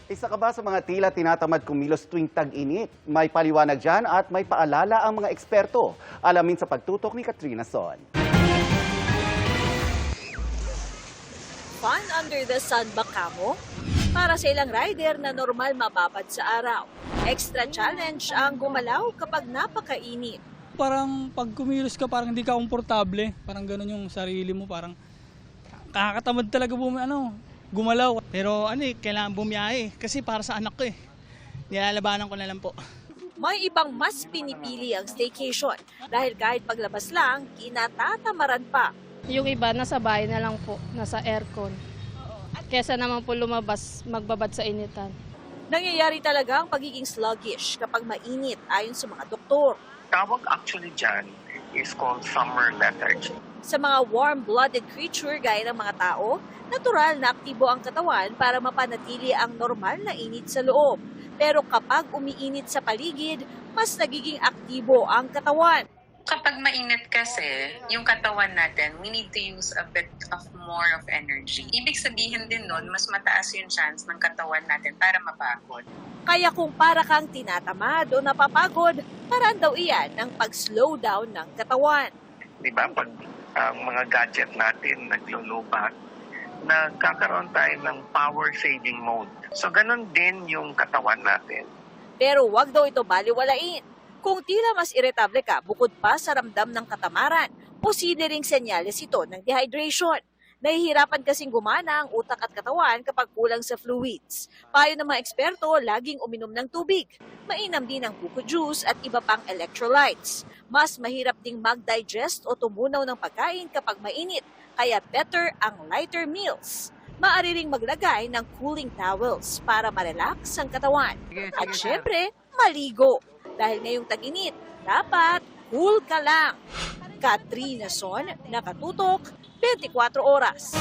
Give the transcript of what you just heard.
Isa ka ba sa mga tila tinatamad kumilos tuwing tag-init? May paliwanag dyan at may paalala ang mga eksperto. Alamin sa pagtutok ni Katrina Son. Fun under the sun ba kamo? Para sa ilang rider na normal mababad sa araw. Extra challenge ang gumalaw kapag napakainit. Parang pag kumilos ka, parang hindi ka komportable. Parang gano'n yung sarili mo, parang nakakatamad talaga gumalaw. Pero kailangan bumiyahe kasi para sa anak ko Nilalabanan ko na lang po. May ibang mas pinipili ang staycation dahil kahit paglabas lang, kinatatamaran pa. Yung iba nasa bahay na lang po, nasa aircon. Kesa naman po lumabas, magbabad sa initan. Nangyayari talaga ang pagiging sluggish kapag mainit ayon sa mga doktor. Tawag actually dyan is called summer lethargy. Sa mga warm-blooded creature gaya ng mga tao, natural na aktibo ang katawan para mapanatili ang normal na init sa loob. Pero kapag umiinit sa paligid, mas nagiging aktibo ang katawan. Kapag mainit kasi, yung katawan natin, we need to use a bit of more of energy. Ibig sabihin din nun, mas mataas yung chance ng katawan natin para mapagod. Kaya kung para kang tinatamad o napapagod, paraan daw iyan ng pag-slow down ng katawan. Di ba? Pag ang mga gadget natin naglulubat, nagkakaroon tayo ng power saving mode. So ganun din yung katawan natin. Pero wag daw ito baliwalain. Kung tila mas iritable ka bukod pa sa ramdam ng katamaran, posible ring senyales ito ng dehydration. Nahihirapan kasing gumana ang utak at katawan kapag kulang sa fluids. Payo ng mga eksperto, laging uminom ng tubig. Mainam din ang buko juice at iba pang electrolytes. Mas mahirap ding mag-digest o tumunaw ng pagkain kapag mainit, kaya better ang lighter meals. Maaari ring maglagay ng cooling towels para ma-relax ang katawan. At syempre, maligo. Dahil ngayong tag-init, dapat cool ka lang. Katrina Son, Nakatutok, 24 Oras.